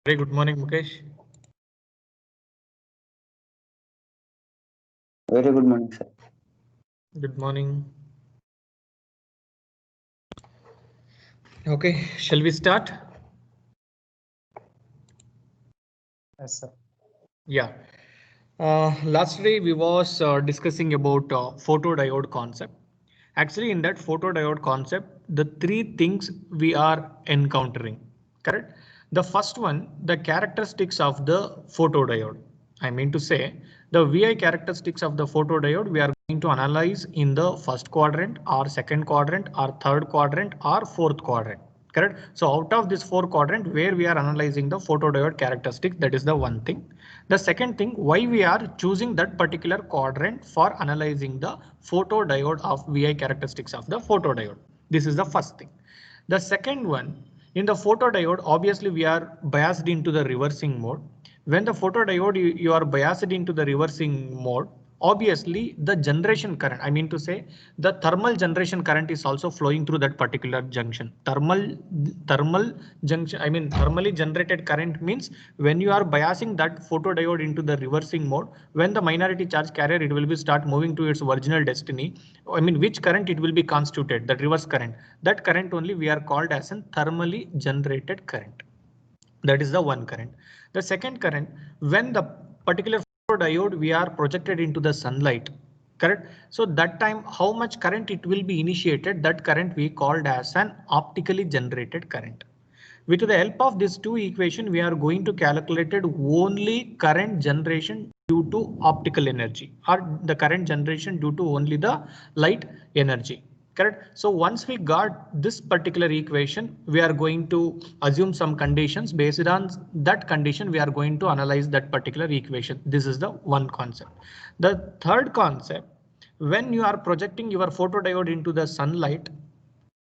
Very good morning, Mukesh. Very good morning, sir. Good morning. Okay, shall we start? Yes, sir. Yeah. Last day we was discussing about photodiode concept. Actually, in that photodiode concept, the three things we are encountering, correct? The first one, the characteristics of the photodiode. I mean to say, the VI characteristics of the photodiode we are going to analyze in the first quadrant or second quadrant or third quadrant or fourth quadrant. Correct. So out of this four quadrant where we are analyzing the photodiode characteristics, that is the one thing. The second thing, why we are choosing that particular quadrant for analyzing the photodiode of VI characteristics of the photodiode. This is the first thing. The second one, in the photodiode, obviously we are biased into the reversing mode. When the photodiode you are biased into the reversing mode, obviously the generation current, I mean to say the thermal generation current is also flowing through that particular junction. Thermal junction, I mean thermally generated current means when you are biasing that photodiode into the reversing mode, when the minority charge carrier it will be start moving to its original destiny. I mean which current it will be constituted, that reverse current. That current only we are called as an thermally generated current. That is the one current. The second current, when the particular photodiode we are projected into the sunlight, correct? So that time how much current it will be initiated, that current we called as an optically generated current. With the help of these two equation, we are going to calculate only current generation due to optical energy or the current generation due to only the light energy. Correct. So once we got this particular equation, we are going to assume some conditions. Based on that condition, we are going to analyze that particular equation. This is the one concept. The third concept, when you are projecting your photodiode into the sunlight,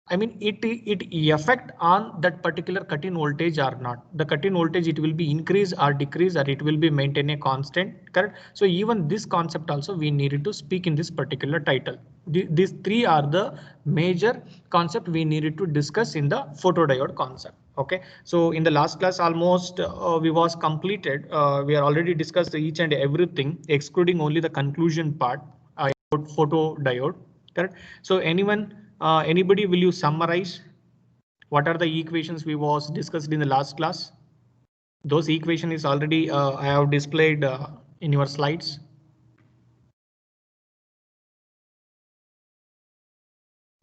I mean, it affect on that particular cut-in voltage or not. The cut-in voltage, it will be increase or decrease, or it will be maintain a constant, correct? So even this concept also we needed to speak in this particular title. These three are the major concept we needed to discuss in the photodiode concept. Okay, so in the last class almost we was completed. We are already discussed each and everything, excluding only the conclusion part about photodiode. Correct. So anybody, will you summarize what are the equations we was discussed in the last class? Those equation is already I have displayed in your slides.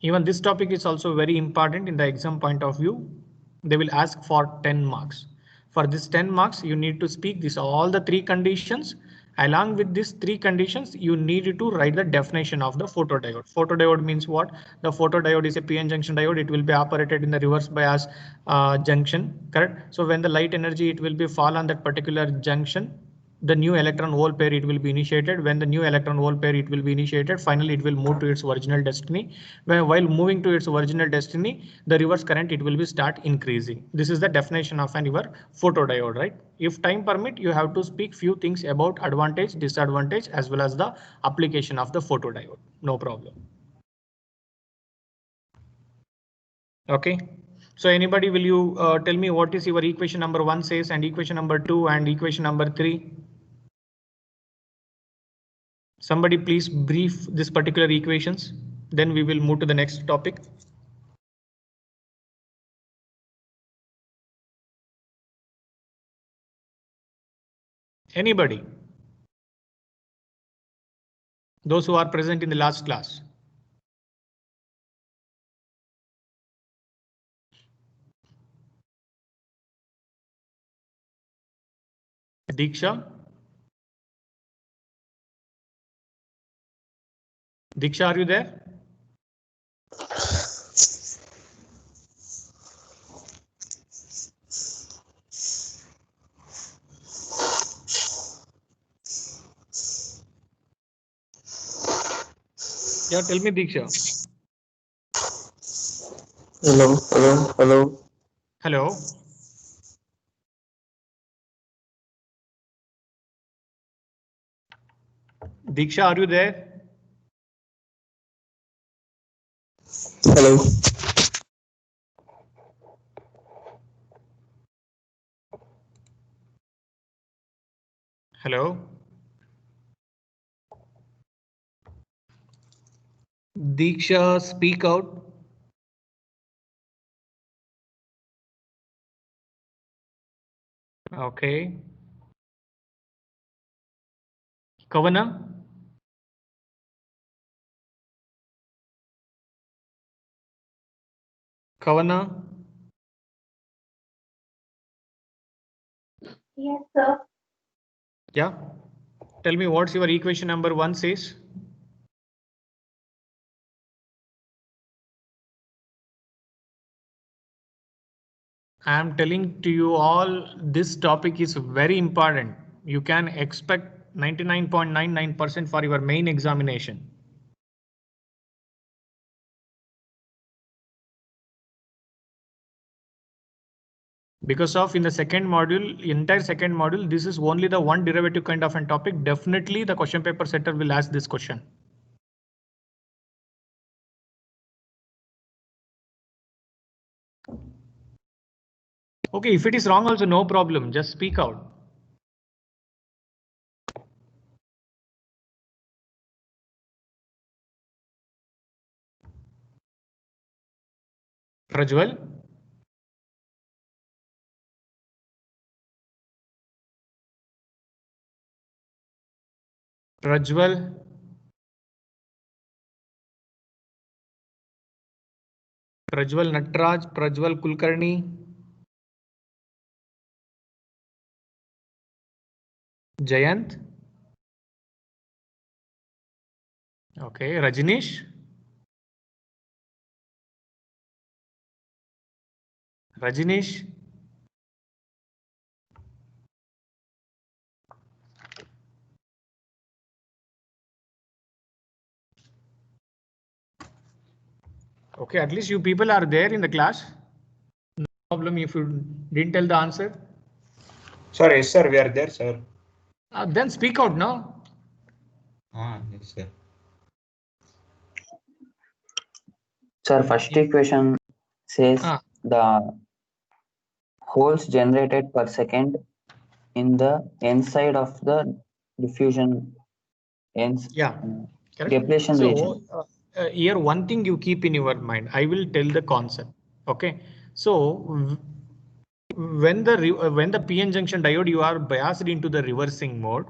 Even this topic is also very important in the exam point of view. They will ask for 10 marks. For this 10 marks, you need to speak this all the three conditions. Along with these three conditions, you need to write the definition of the photodiode. Photodiode means what? The photodiode is a PN junction diode. It will be operated in the reverse bias junction, correct? So when the light energy, it will be fall on that particular junction, the new electron hole pair it will be initiated. When the new electron hole pair it will be initiated, finally it will move to its original destiny. While moving to its original destiny, the reverse current it will be start increasing. This is the definition of an your photodiode, right? If time permit, you have to speak few things about advantage, disadvantage, as well as the application of the photodiode. No problem. Okay. So anybody, will you tell me what is your equation number 1 says, and equation number 2 and equation number 3? Somebody please brief this particular equations, then we will move to the next topic. Anybody? Those who are present in the last class. Diksha? Diksha, are you there? Yeah, tell me, Diksha. Hello, hello, hello. Hello. Diksha, are you there? Hello. Hello. Diksha, speak out. Okay. Kavana. Kavana. Yes, sir. Yeah. Tell me what's your equation number 1 says. I am telling to you all, this topic is very important. You can expect 99.99% for your main examination. Because of in the second module, entire second module, this is only the one derivative kind of a topic. Definitely the question paper setter will ask this question. Okay, if it is wrong also no problem, just speak out. Prajwal. Prajwal. Prajwal Natraj, Prajwal Kulkarni. Jayant. Okay, Rajnish. Rajnish. Okay, at least you people are there in the class. No problem if you didn't tell the answer. Sir, yes, sir, we are there, sir. Then speak out now. Yes, sir. Sir, first equation says the holes generated per second in the n side of the diffusion ends. Yeah, correct. Depletion region. Here one thing you keep in your mind. I will tell the concept. Okay. So when the PN junction diode you are biased into the reversing mode,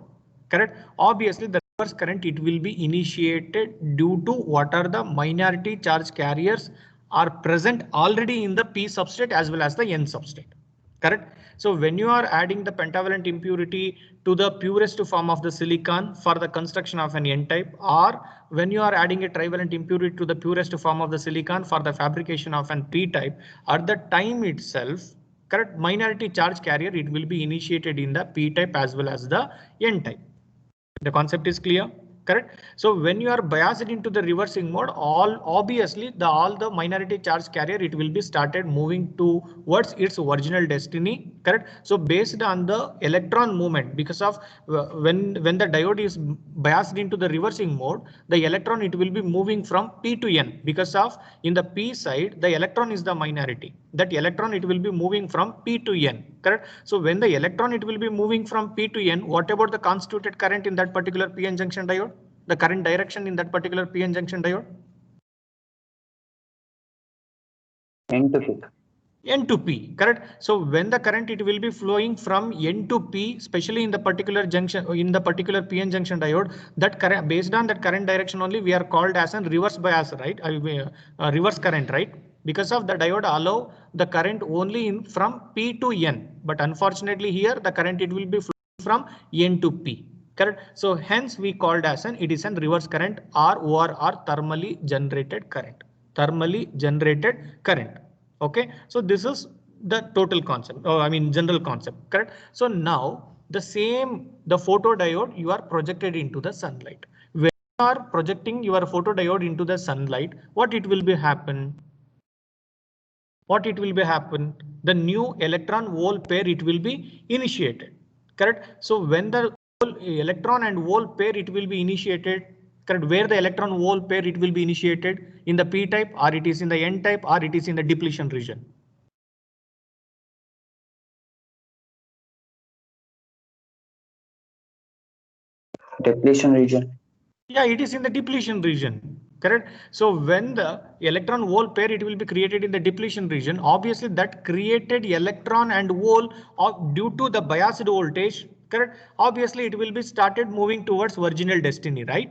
correct? Obviously the reverse current it will be initiated due to what are the minority charge carriers are present already in the P substrate as well as the N substrate. Correct. So when you are adding the pentavalent impurity to the purest form of the silicon for the construction of an N-type, or when you are adding a trivalent impurity to the purest form of the silicon for the fabrication of an P-type, at the time itself, correct, minority charge carrier, it will be initiated in the P-type as well as the N-type. The concept is clear, correct? So when you are biased into the reversing mode, all the minority charge carrier, it will be started moving towards its original destiny, correct? So based on the electron movement, because of when the diode is biased into the reversing mode, the electron it will be moving from P to N, because of in the P side the electron is the minority. That electron it will be moving from P to N, correct? So when the electron it will be moving from P to N, what about the constituted current in that particular PN junction diode? The current direction in that particular PN junction diode? N to P. N to P, correct? So when the current it will be flowing from N to P, especially in the particular junction, in the particular PN junction diode, that current based on that current direction only we are called as a reverse bias, right? Reverse current, right? Because of the diode allow the current only in from P to N, but unfortunately here the current it will be flowing from N to P. Correct. So hence we called as an it is an reverse current or thermally generated current. Thermally generated current. Okay, so this is the total concept, I mean general concept, correct? So now the photodiode you are projected into the sunlight. When you are projecting your photodiode into the sunlight, what it will be happen? What it will be happen? The new electron hole pair it will be initiated, correct? So when the electron and hole pair it will be initiated, correct, where the electron hole pair it will be initiated, in the P type or it is in the N type or it is in the depletion region? Depletion region. Yeah, it is in the depletion region. Correct. So when the electron hole pair, it will be created in the depletion region. Obviously, that created electron and hole due to the biased voltage. Correct. Obviously, it will be started moving towards virginal destiny, right?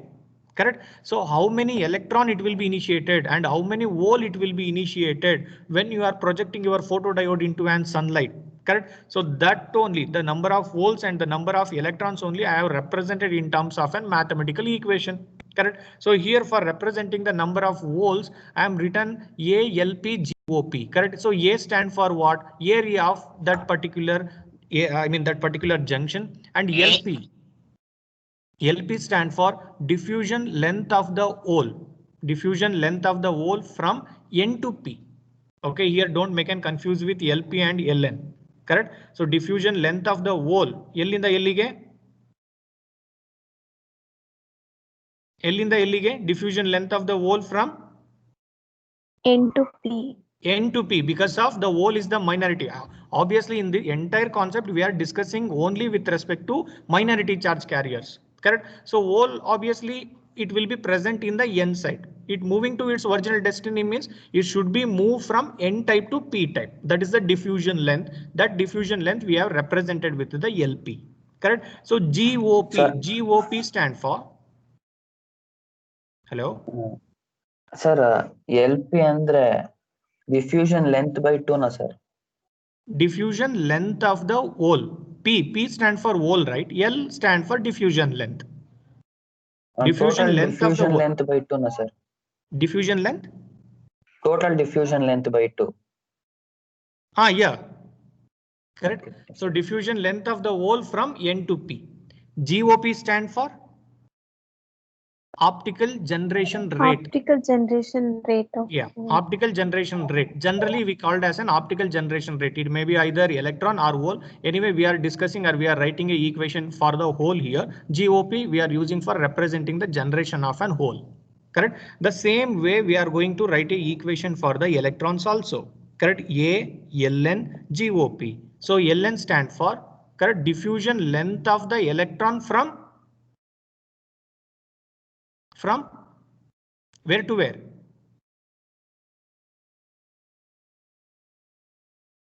Correct. So how many electron it will be initiated and how many hole it will be initiated when you are projecting your photodiode into an sunlight. Correct. So that only the number of holes and the number of electrons only I have represented in terms of a mathematical equation. Correct. So here for representing the number of holes, I am written ALPGOP. Correct. So A stand for what? Area of that particular, that particular junction, and LP. LP stand for diffusion length of the hole. Diffusion length of the hole from N to P. Okay, here don't make and confuse with LP and LN. Correct. So diffusion length of the hole. L in the LIG, diffusion length of the hole from N to P. N to P, because of the hole is the minority. Obviously, in the entire concept, we are discussing only with respect to minority charge carriers. Correct. So hole, obviously, it will be present in the N side. It moving to its original destiny means it should be moved from N type to P type. That is the diffusion length. That diffusion length we have represented with the LP. Correct. So GOP, Sir. GOP stand for. Hello. Sir, LP andre diffusion length by 2 na sir. Diffusion length of the hole. P stand for hole, right? L stand for diffusion length. Diffusion length diffusion of the length by 2 na sir. Diffusion length? Total diffusion length by 2. Yeah. Correct. So diffusion length of the hole from N to P. GOP stand for optical generation rate. Optical generation rate of. Yeah, optical generation rate. Generally, we call it as an optical generation rate. It may be either electron or hole. Anyway, we are discussing or we are writing a equation for the hole here. GOP we are using for representing the generation of an hole. Correct. The same way we are going to write a equation for the electrons also. Correct. ALN GOP. So LN stand for correct diffusion length of the electron from where to where?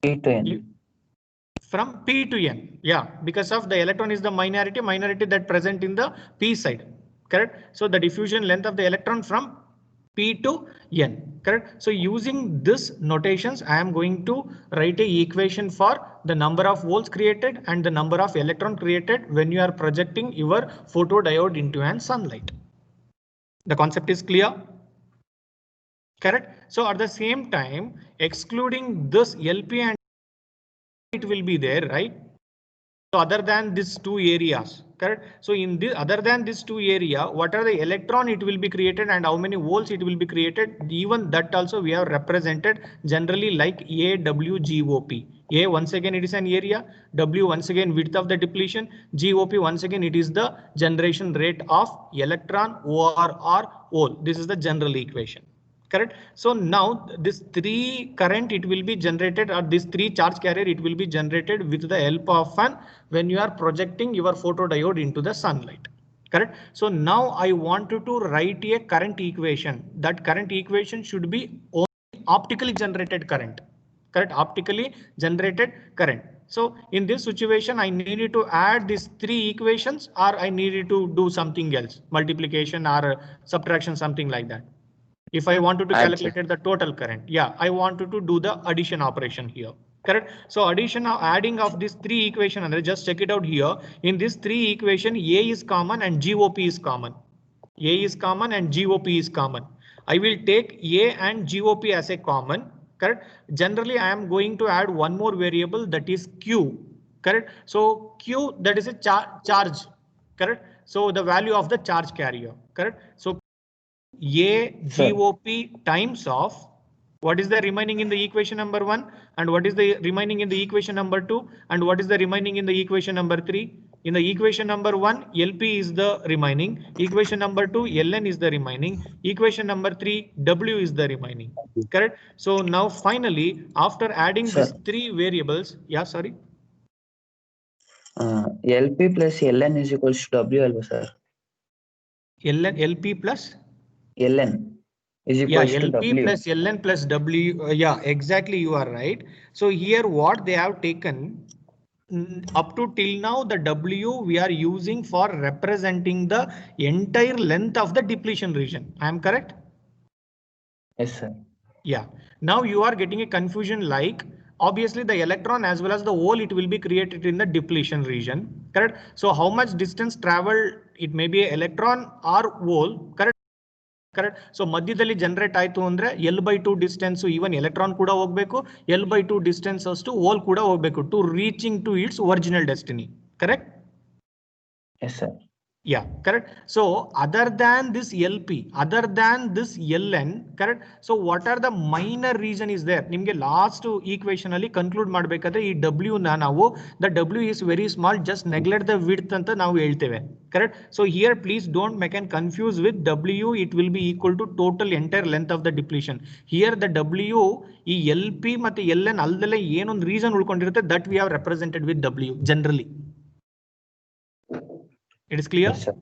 P to N. From P to N. Yeah, because of the electron is the minority that present in the P side. Correct. So the diffusion length of the electron from P to N. Correct. So using this notations, I am going to write a equation for the number of volts created and the number of electron created when you are projecting your photodiode into an sunlight. The concept is clear. Correct. So at the same time, excluding this LP and it will be there, right? So other than these two areas, correct? So in this, other than these two area, what are the electron it will be created and how many volts it will be created? Even that also we have represented generally like AWGOP. A once again it is an area, W once again width of the depletion, GOP once again it is the generation rate of electron or hole. This is the general equation. Correct. So now this 3 current it will be generated, or this 3 charge carrier it will be generated with the help of an when you are projecting your photodiode into the sunlight. Correct. So now I wanted to write a current equation. That current equation should be only optically generated current. Correct. Optically generated current. So in this situation, I needed to add these 3 equations, or I needed to do something else, multiplication or subtraction, something like that. If I wanted to calculate the total current, yeah, I wanted to do the addition operation here. Correct. So addition or adding of these 3 equation, and just check it out here. In this 3 equation, A is common and GOP is common. A is common and GOP is common. I will take A and GOP as a common. Correct. Generally, I am going to add one more variable, that is Q. Correct. So Q, that is a charge. Correct. So the value of the charge carrier. Correct. So A GOP times of what is the remaining in the equation number 1 and what is the remaining in the equation number 2 and what is the remaining in the equation number 3. In the equation number 1, LP is the remaining, equation number 2, LN is the remaining, equation number 3, W is the remaining. Correct. So now finally, after adding these 3 variables, yeah, sorry. LP plus LN is equals to W ಅಲ್ವಾ sir? LP plus LN is equals to LP W. plus LN plus W. Yeah, exactly. You are right. So here what they have taken up to till now, the W we are using for representing the entire length of the depletion region. I am correct? Yes, sir. Yeah. Now you are getting a confusion like obviously the electron as well as the hole, it will be created in the depletion region. Correct. So how much distance traveled? It may be an electron or hole. Correct. Correct. So ಮಧ್ಯದಲ್ಲಿ generate ಆಯ್ತು ಅಂದ್ರೆ L/2 distance even electron ಕೂಡ ಹೋಗ್ಬೇಕು, L/2 distance ಅಷ್ಟು hole ಕೂಡ ಹೋಗ್ಬೇಕು to reaching to its original destiny. Correct? Yes, sir. Yeah, correct. So other than this LP, other than this LN, correct. So what are the minor region is there? ನಿಮಗೆ last equation ಅಲ್ಲಿ conclude ಮಾಡಬೇಕಾದ್ರೆ ಈ W ನ ನಾವು the W is very small, just neglect the width ಅಂತ ನಾವು ಹೇಳ್ತೇವೆ. Correct. So here please don't make and confuse with W, it will be equal to total entire length of the depletion. Here the W ಈ LP ಮತ್ತೆ LN ಅಲ್ದಲ್ಲೇ ಏನೊಂದು reason ಉಳ್ಕೊಂಡಿರುತ್ತೆ that we have represented with W generally. It is clear? Yes, sir.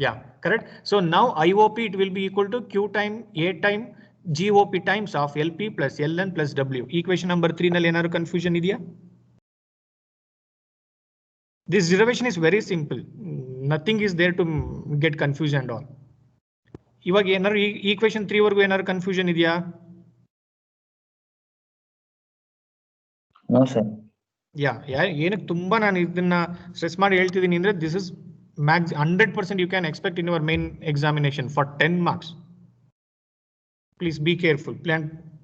Yeah, correct. So now IOP it will be equal to Q time A time GOP times of LP plus LN plus W. Equation number 3 ನಲ್ಲಿ ಏನಾದ್ರು confusion ಇದೆಯಾ? This derivation is very simple. Nothing is there to get confusion and all. ಇವಾಗ ಏನಾದ್ರು equation 3 ವರೆಗೂ ಏನಾದ್ರು confusion ಇದೆಯಾ? No, sir. ಏನಕ್ಕೆ ತುಂಬಾ ನಾನು ಇದನ್ನ ಸ್ಟ್ರೆಸ್ ಮಾಡಿ ಹೇಳ್ತಿದ್ದೀನಿ ಅಂದ್ರೆ this is Max 100% you can expect in your main examination for 10 marks. Please be careful.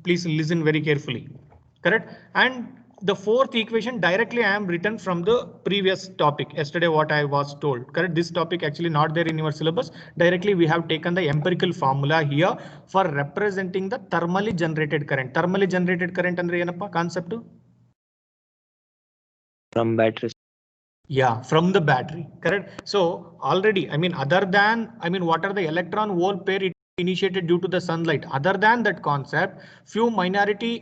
Please listen very carefully. Correct. And the fourth equation directly I am written from the previous topic yesterday what I was told. Correct. This topic actually not there in your syllabus. Directly we have taken the empirical formula here for representing the thermally generated current. Thermally generated current ಅಂದ್ರೆ ಏನಪ್ಪಾ concept? From batteries. Yeah, from the battery. Correct. So already, I mean, other than, I mean, what are the electron hole pair it initiated due to the sunlight? Other than that concept, few minority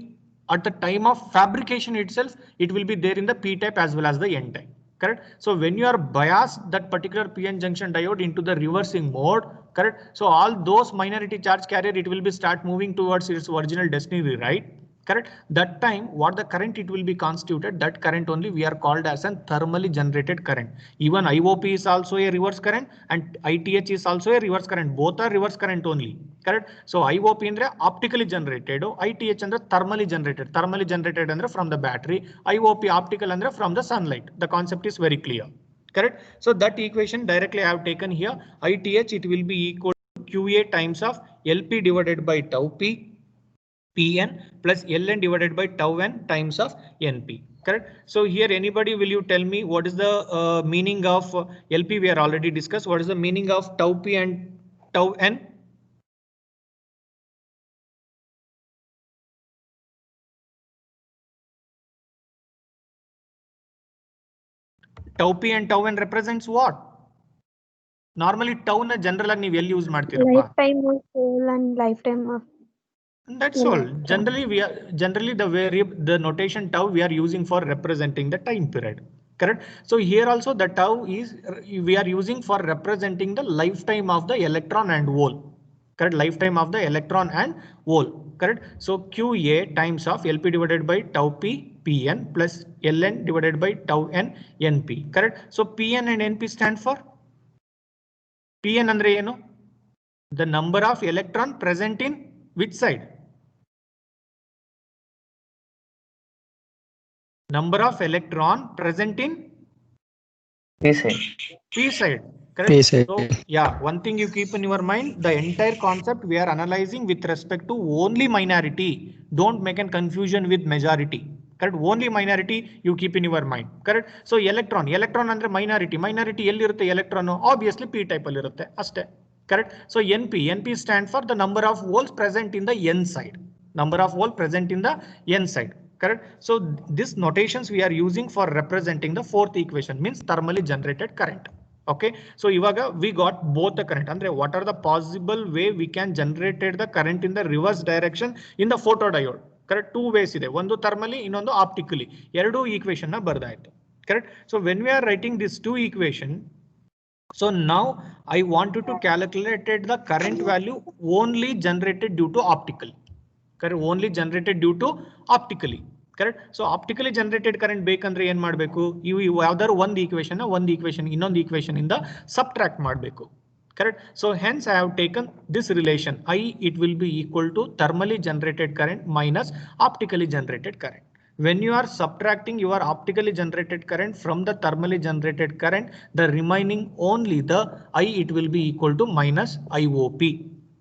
at the time of fabrication itself, it will be there in the P type as well as the N type. Correct. So when you are biased that particular PN junction diode into the reversing mode, correct. So all those minority charge carrier, it will be start moving towards its original destiny, right? Correct. That time what the current it will be constituted, that current only we are called as a thermally generated current. Even IOP is also a reverse current and ITH is also a reverse current. Both are reverse current only. Correct. So IOP andre optically generated, ITH andre thermally generated. Thermally generated andre from the battery, IOP optical andre from the sunlight. The concept is very clear. Correct. So that equation directly I have taken here. ITH it will be equal to QA times of LP divided by tau P Pn plus Ln divided by tau n times of Np. Correct. So here anybody will you tell me what is the meaning of LP? We are already discussed. What is the meaning of tau P and tau n? Tau P and tau n represents what? Normally tau na general ಆಗಿ ನೀವು ಎಲ್ಲಿ use ಮಾಡ್ತೀರಪ್ಪ? Lifetime of soul and lifetime of. That's all. Generally the notation tau we are using for representing the time period. Correct. So here also the tau is we are using for representing the lifetime of the electron and hole. Correct. Lifetime of the electron and hole. Correct. So QA times of LP divided by tau P Pn plus Ln divided by tau n Np. Correct. So Pn and Np stand for Pn andre ಏನು? The number of electron present in which side? Number of electron present in P side. P side. Correct. P side. So yeah, one thing you keep in your mind, the entire concept we are analyzing with respect to only minority. Don't make a confusion with majority. Correct. Only minority you keep in your mind. Correct. So electron ಅಂದ್ರೆ minority ಎಲ್ಲಿರುತ್ತೆ electron? Obviously P type ಅಲ್ಲಿ ಇರುತ್ತೆ ಅಷ್ಟೇ. Correct. So NP stand for the number of holes present in the N side. Number of holes present in the N side. Correct. So these notations we are using for representing the fourth equation, means thermally generated current. Okay. So ivaga we got both the current. Andre what are the possible way we can generate the current in the reverse direction in the photodiode? Correct. Two ways ಇದೆ. ಒಂದು thermally, ಇನ್ನೊಂದು optically. ಎರಡು equation ನ ಬರ್ದಾಯ್ತು. correct? So when we are writing these two equation, so now I wanted to calculate the current value only generated due to optical. Correct, only generated due to optically. Correct. So optically generated current ಬೇಕಂದ್ರೆ ಏನ್ ಮಾಡಬೇಕು? ಇವು ಯಾವ್ದಾದ್ರು ಒಂದು equation ಇನ್ನೊಂದು equation ಇಂದ subtract ಮಾಡಬೇಕು. Correct. So hence I have taken this relation. I it will be equal to thermally generated current minus optically generated current. When you are subtracting your optically generated current from the thermally generated current, the remaining only the I it will be equal to minus IOP.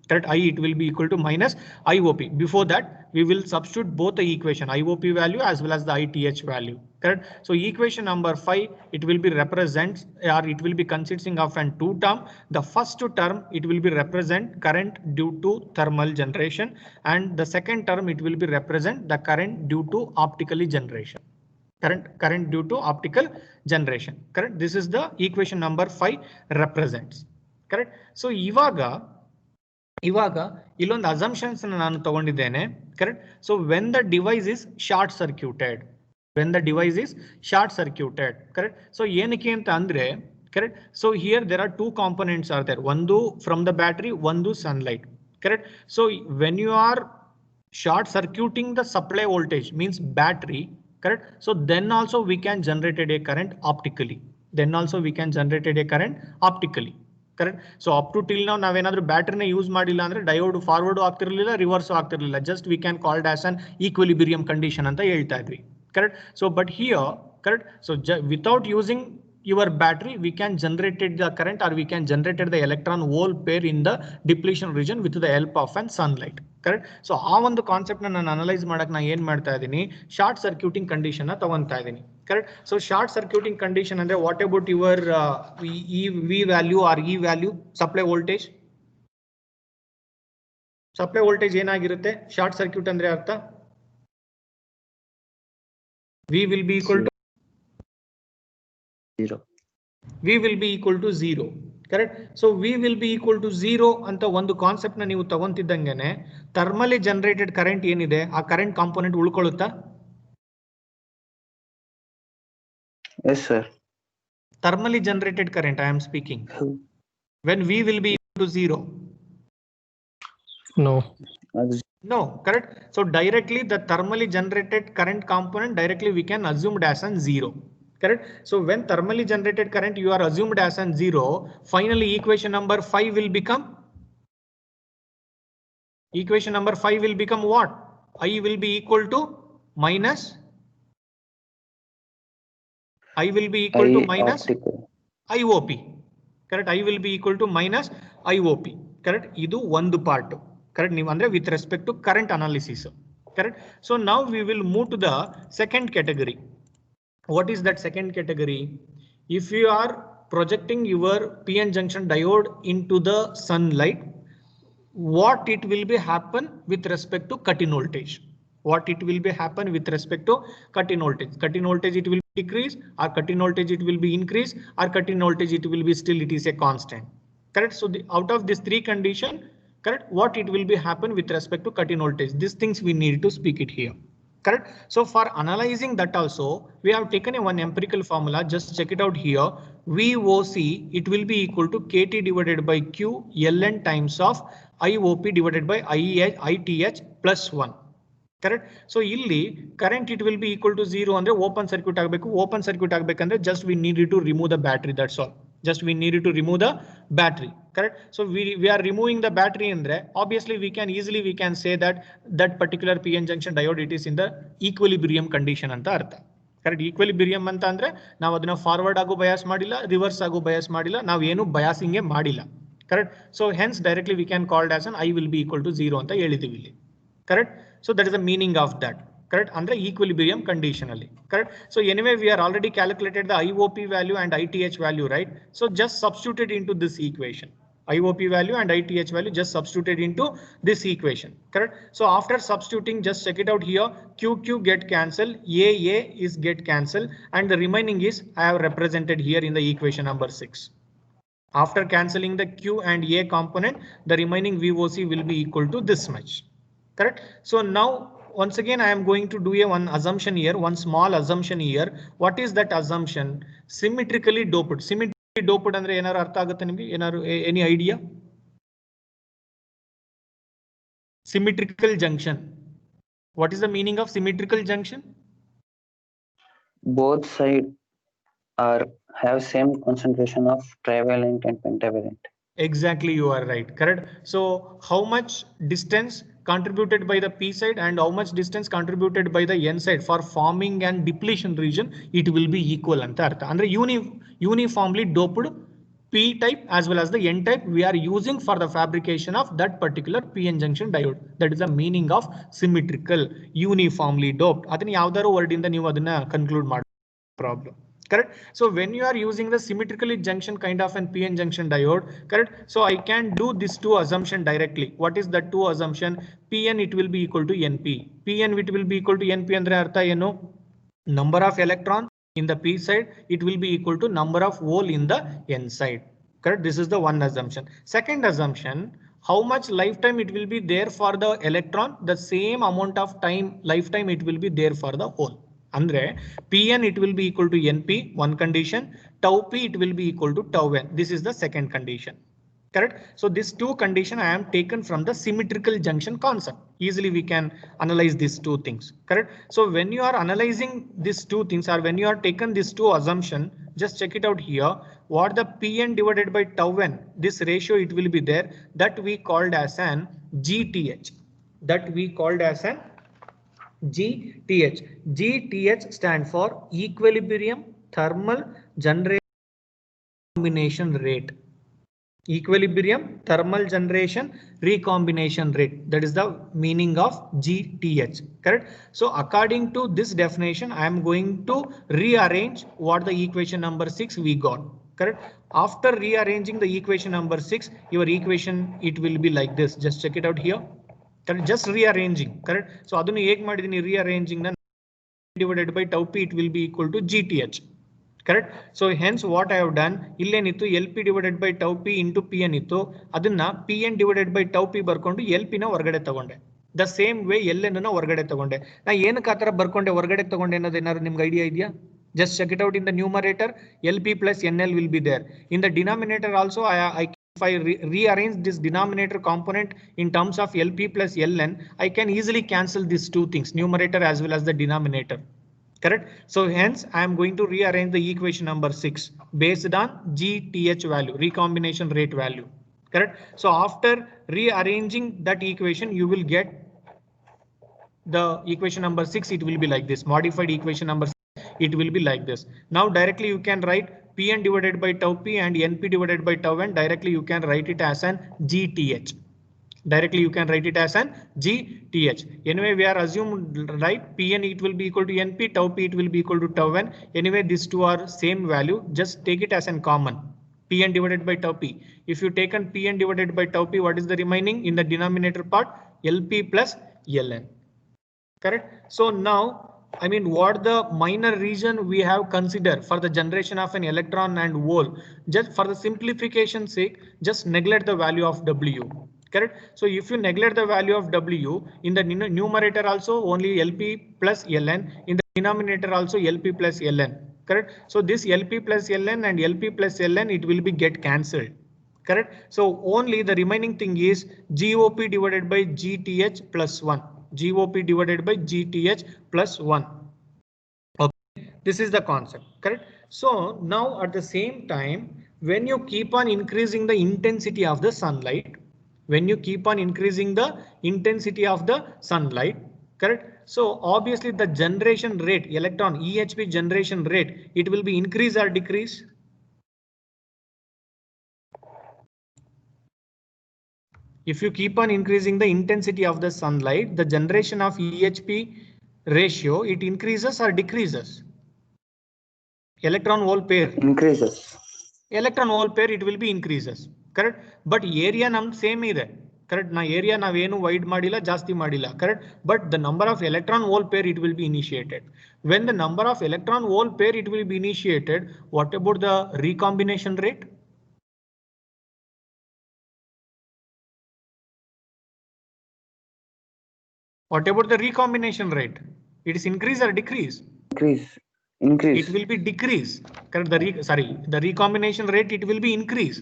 Correct. I it will be equal to minus IOP. Before that, we will substitute both the equation IOP value as well as the ITH value. Correct. So equation number 5, it will be represents or it will be consisting of an two term. The first term it will be represent current due to thermal generation, and the second term it will be represent the current due to optically generation. Current due to optical generation. Correct. This is the equation number 5 represents. Correct. So ಇವಾಗ ಇಲ್ಲೊಂದು assumptions ನಾನು ತಗೊಂಡಿದ್ದೇನೆ. Correct. So when the device is short circuited, correct. So ಏನಕ್ಕೆ ಅಂತ ಅಂದ್ರೆ, correct. So here there are two components are there, ಒಂದು from the battery, ಒಂದು sunlight. Correct. So when you are short circuiting the supply voltage means battery, correct. So then also we can generate a current optically. Correct. So up to till now ನಾವೇನಾದ್ರೂ ಬ್ಯಾಟರಿನ use ಮಾಡಿಲ್ಲ ಅಂದ್ರೆ diode forward ಆಗ್ತಿರ್ಲಿಲ್ಲ, reverse ಆಗ್ತಿರ್ಲಿಲ್ಲ. Just we can called as an equilibrium condition ಅಂತ ಹೇಳ್ತಾ ಇದ್ವಿ. Correct. So but here, correct. So without using your battery we can generate the current or we can generate the electron hole pair in the depletion region with the help of an sunlight. Correct. So ಆ ಒಂದು concept ನಾನು analyse ಮಾಡಕ್ ನಾ ಏನ್ ಮಾಡ್ತಾ ಇದ್ದೀನಿ, short circuiting condition ನ ತಗೊಂತಾ ಇದ್ದೀನಿ. Correct. So short circuiting condition ಅಂದ್ರೆ what about your V value or I value, supply voltage ಏನಾಗಿರುತ್ತೆ ಶಾರ್ಟ್ ಸರ್ಕ್ಯೂಟ್ ಅಂದ್ರೆ ಅರ್ಥ? V will be equal to V will be equal to 0. Correct. So V will be equal to 0 ಅಂತ ಒಂದು concept ನ ನೀವು ತಗೊಂತಿದ್ದಂಗೆನೆ thermally generated current ಏನಿದೆ ಆ current component ಉಳ್ಕೊಳ್ಳುತ್ತಾ? Yes sir. Thermally generated current I am speaking. When V will be equal to 0. No. Correct. So directly the thermally generated current component directly we can assume it as an 0. Correct. So when thermally generated current you are assumed as an 0, finally equation number 5 will become what? I will be equal to minus IOP. Correct. I will be equal to minus IOP. Correct. ಇದು ಒಂದು part. Correct. ನೀವು ಅಂದ್ರೆ with respect to current analysis. Correct. So now we will move to the second category. What is that second category? If you are projecting your PN junction diode into the sunlight, what it will be happen with respect to cut-in voltage? Cut-in voltage it will decrease, or cut-in voltage it will be increase, or cut-in voltage it will be still it is a constant. Correct. So out of these three condition, correct, what it will be happen with respect to cut-in voltage? These things we need to speak it here. Correct. So for analyzing that also we have taken one empirical formula. Just check it out here. VOC it will be equal to KT divided by Q ln times of IOP divided by ITH plus 1. Correct. So illi current it will be equal to 0 andre open circuit agbeku. Just we needed to remove the battery, that's all. Correct. So we are removing the battery andre obviously we can say that particular PN junction diode it is in the equilibrium condition anta artha. Correct. Equilibrium anta andre ನಾವು ಅದನ್ನ forward ಆಗು bias ಮಾಡಿಲ್ಲ, reverse ಆಗು bias ಮಾಡಿಲ್ಲ, ನಾವು ಏನು biasing ಮಾಡಿಲ್ಲ. Correct. So hence directly we can call it as an I will be equal to 0 ಅಂತ ಹೇಳಿದೀವಿ ಇಲ್ಲಿ. Correct. So that is the meaning of that. Correct. Andre equilibrium condition alli. Correct. So anyway we are already calculated the IOP value and ITH value, right? So just substitute it into this equation. IOP value and ITH value just substituted into this equation. Correct. So after substituting, just check it out here. QQ get cancelled, AA is get cancelled, and the remaining is I have represented here in the equation number 6. After cancelling the Q and A component, the remaining VOC will be equal to this much. Correct. So now once again, I am going to do one assumption here, one small assumption here. What is that assumption? Symmetrically doped. Symmetrically doped andre ಏನಾರು ಅರ್ಥ ಆಗುತ್ತೆ ನಿಮಗೆ? ಏನಾರು any idea? Symmetrical junction. What is the meaning of symmetrical junction? Both sides have same concentration of trivalent and pentavalent. Exactly, you are right. Correct. So how much distance contributed by the p side and how much distance contributed by the n side for forming and depletion region, it will be equal anta artha. Andre uniformly doped p type as well as the n type we are using for the fabrication of that particular p-n junction diode. That is the meaning of symmetrical, uniformly doped. Adani yavadaru word inda ನೀವು ಅದನ್ನ conclude ಮಾಡಿ problem. Correct. So when you are using the symmetrically junction kind of an p-n junction diode, correct. So I can do this two assumption directly. What is the two assumption? Pn it will be equal to np. Pn it will be equal to np andre artha eno? Number of electron in the p side, it will be equal to number of hole in the n side. Correct. This is the one assumption. Second assumption, how much lifetime it will be there for the electron? The same amount of time lifetime it will be there for the hole. Andre Pn it will be equal to np, one condition. Tau p it will be equal to tau n. This is the second condition. Correct. So these two condition I am taken from the symmetrical junction concept. Easily we can analyze these two things. Correct. So when you are analyzing these two things, or when you are taken these two assumption, just check it out here. What the Pn divided by tau n, this ratio it will be there, that we called as an GTH. That we called as an GTH. GTH stand for equilibrium thermal generation recombination rate. Equilibrium thermal generation recombination rate. That is the meaning of GTH. Correct. So according to this definition, I am going to rearrange what the equation number 6 we got. Correct. After rearranging the equation number 6, your equation it will be like this. Just check it out here. Correct. Just rearranging. Correct. So adunu hege madidini rearranging na divided by tau p it will be equal to GTH. Correct. So hence what I have done, illenittu LP divided by tau p into Pn ittu, adanna Pn divided by tau p barkondu LP na ಹೊರಗಡೆ ತಗೊಂಡೆ. The same way Ln na ಹೊರಗಡೆ ತಗೊಂಡೆ. ನಾ ಏನಕ್ಕೆ ಆತರ ಬರ್ಕೊಂಡೆ ಹೊರಗಡೆ ತಗೊಂಡೆ ಅನ್ನೋದು ಏನಾದ್ರು ನಿಮ್ಗೆ ಐಡಿಯಾ ಇದೆಯಾ? Just check it out. In the numerator, LP plus NL will be there. In the denominator also, if I rearrange this denominator component in terms of LP plus Ln, I can easily cancel these two things, numerator as well as the denominator. Correct. So hence I am going to rearrange the equation number 6 based on GTH value, recombination rate value. Correct. So after rearranging that equation, you will get the equation number 6. It will be like this. Modified equation number 6. It will be like this. Now directly you can write Pn divided by tau p and Np divided by tau n. Directly you can write it as an GTH. Directly you can write it as an GTH. Anyway, we are assumed right. Pn it will be equal to Np, tau p it will be equal to tau n. Anyway, these two are same value. Just take it as an common. Pn divided by tau p. If you taken Pn divided by tau p, what is the remaining in the denominator part? Lp plus Ln. Correct. So now, I mean, what the minor region we have considered for the generation of an electron and hole? Just for the simplification sake, just neglect the value of W. Correct. So if you neglect the value of W, in the numerator also only LP plus Ln, in the denominator also LP plus Ln. Correct. So this LP plus Ln and LP plus Ln, it will be get cancelled. Correct. So only the remaining thing is GOP divided by GTH plus 1. GOP divided by GTH plus 1. Okay. This is the concept. Correct. So now at the same time, when you keep on increasing the intensity of the sunlight, correct. So obviously the generation rate, electron EHP generation rate, it will be increase or decrease. If you keep on increasing the intensity of the sunlight, the generation of EHP ratio, it increases or decreases? Electron hole pair Increases. Electron hole pair it will be increases. Correct. But area num same ಇದೆ. Correct. Na area navenu wide madilla, jasti madilla. Correct. But the number of electron hole pair it will be initiated. When the number of electron hole pair it will be initiated, what about the recombination rate? What about the recombination rate? It is increase or decrease? Increase. It will be decrease. Correct. The recombination rate, it will be increase.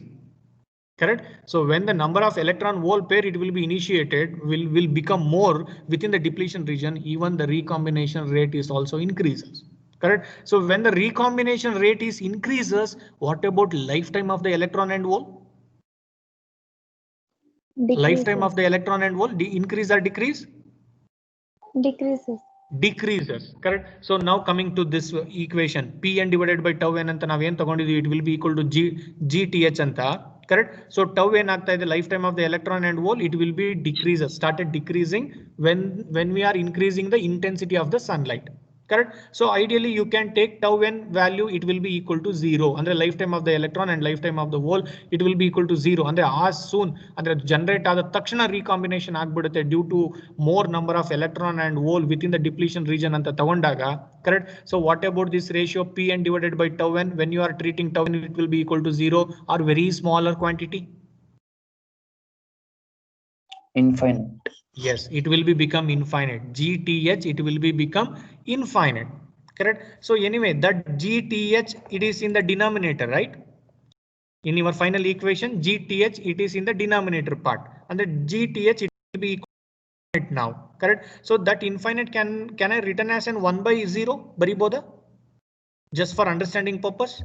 Correct. So when the number of electron hole pair it will be initiated will become more within the depletion region, even the recombination rate is also increases. Correct. So when the recombination rate is increases, what about lifetime of the electron and hole? Lifetime of the electron and hole, increase or decrease? Decreases. Decreases. Correct. So now coming to this equation, Pn divided by tau n anta naven tagondidvi, it will be equal to gth anta. Correct. So tau n aagta ide lifetime of the electron and hole, it will be decreases, started decreasing when we are increasing the intensity of the sunlight. Correct. So ideally you can take tau n value, it will be equal to 0 and the lifetime of the electron and lifetime of the hole, it will be equal to 0 and as soon and generate the takshana recombination agbidutte due to more number of electron and hole within the depletion region anta tagondaga. Correct. So what about this ratio Pn divided by tau n? When you are treating tau n, it will be equal to 0 or very smaller quantity. Infinite. Yes, it will be become infinite. GTH, it will be become infinite. Correct. So anyway, that GTH, it is in the denominator, right? In your final equation, GTH, it is in the denominator part, and the GTH, it will be infinite now. Correct. So that infinite can I written as an 1 by 0, Bariboda? Just for understanding purpose.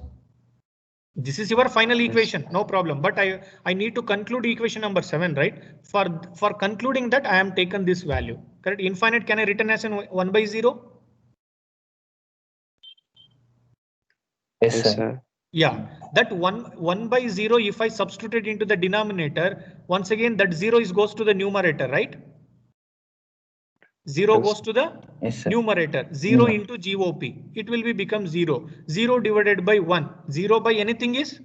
This is your final equation, no problem. But I need to conclude equation number 7, right? For concluding that, I am taken this value. Correct. Infinite can I written as an 1 by 0? Yes, sir. Yeah, that 1 by 0, if I substitute into the denominator, once again that 0 goes to the numerator, right? 0 goes to the numerator. 0 into GOP, it will be become 0. 0 divided by 1. 0 by anything is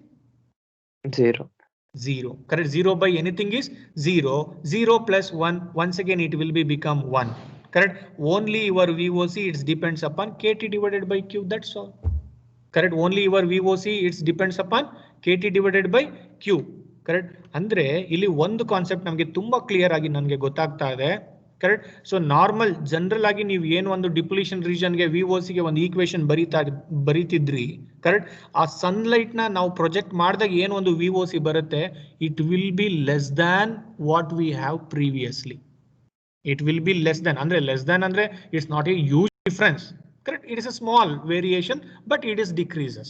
0. 0. Correct. 0 by anything is 0. 0 plus 1. Once again it will be become 1. Correct. Only your VOC, it depends upon KT divided by Q. That's all. Correct. Only your VOC, it depends upon KT divided by Q. Correct. Andre ಇಲ್ಲಿ ಒಂದು concept ನಮಗೆ ತುಂಬಾ clear ಆಗಿ ನನಗೆ ಗೊತ್ತಾಗ್ತಾ ಇದೆ. Correct. So normal general ಆಗಿ ನೀವು ಏನು ಒಂದು ಡಿಪ್ಲೀಷನ್ ರೀಜನ್ಗೆ ವಿಒಸಿಗೆ ಒಂದು ಈಕ್ವೇಶನ್ ಬರೀತಿದ್ರಿ. ಕರೆಕ್ಟ್. ಆ ಸನ್ಲೈಟ್ ನ ನಾವು ಪ್ರೊಜೆಕ್ಟ್ ಮಾಡಿದಾಗ ಏನು ಒಂದು ವಿಒಸಿ ಬರುತ್ತೆ, it will be less than what we have previously. It will be less than, ಅಂದ್ರೆ less than ಅಂದ್ರೆ it's not a huge difference. Correct. It is a small variation, but it is decreases.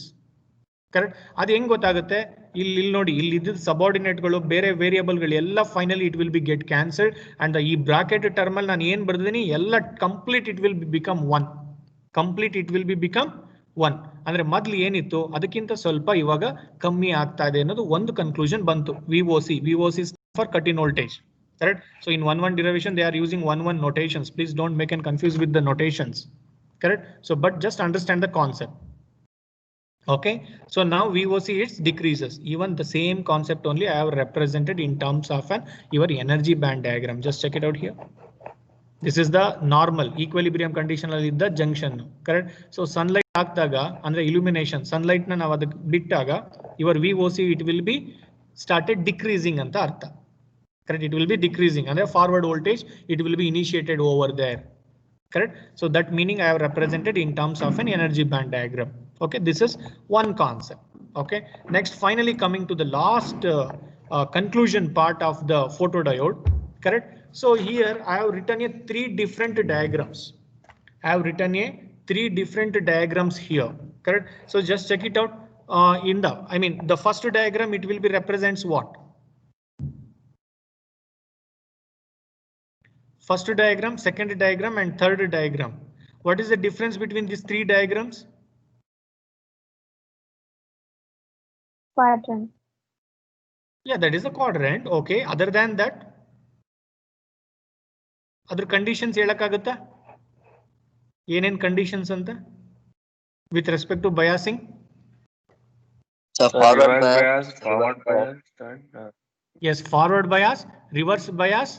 Correct. ಅದು ಹೆಂಗ್ ಗೊತ್ತಾಗುತ್ತೆ? ಇಲ್ಲಿ ನೋಡಿ, ಇಲ್ಲಿ ಇದ್ದ subordinate ಗಳು ಬೇರೆ ವೇರಿಯಬಲ್ ಗಳು ಎಲ್ಲ finally it will be get cancelled and ಈ ಬ್ರಾಕೆಟ್ ಟರ್ಮ್ ಅಲ್ಲಿ ನಾನು ಏನ್ ಬರ್ದಿದ್ದೀನಿ ಎಲ್ಲ complete it will B become 1. Complete it will B become 1. ಅಂದ್ರೆ ಮೊದ್ಲು ಏನಿತ್ತು ಅದಕ್ಕಿಂತ ಸ್ವಲ್ಪ ಇವಾಗ ಕಮ್ಮಿ ಆಗ್ತಾ ಇದೆ ಅನ್ನೋದು ಒಂದು ಕನ್ಕ್ಲೂಷನ್ ಬಂತು. VOC for cut in voltage. Correct. So in 1-1 derivation, they are using 1-1 notations. Please don't make and confuse with the notations. Correct. So, but just understand the concept. Okay. So now VOC, it decreases. Even the same concept only I have represented in terms of your energy band diagram. Just check it out here. This is the normal equilibrium conditional in the junction. Correct. So sunlight aagdaga andre illumination, sunlight na ನಾವು ಅದಕ್ಕೆ ಬಿಟ್ಟಾಗ your VOC, it will be started decreasing ಅಂತ ಅರ್ಥ. Correct. It will be decreasing and the forward voltage, it will be initiated over there. Correct. So that meaning I have represented in terms of an energy band diagram. Okay. This is one concept. Okay. Next, finally coming to the last conclusion part of the photodiode. Correct. So here I have written a 3 different diagrams. I have written a 3 different diagrams here. Correct. So just check it out. The first diagram, it will be represents what? First diagram, second diagram, and third diagram. What is the difference between these 3 diagrams? Quadrant. Yeah, that is a quadrant. Okay. Other than that, other conditions ಹೇಳಕ್ಕಾಗುತ್ತಾ? ಏನೇನ್ conditions ಅಂತ? With respect to biasing? Forward bias, forward bias, and Yes, forward bias, reverse bias.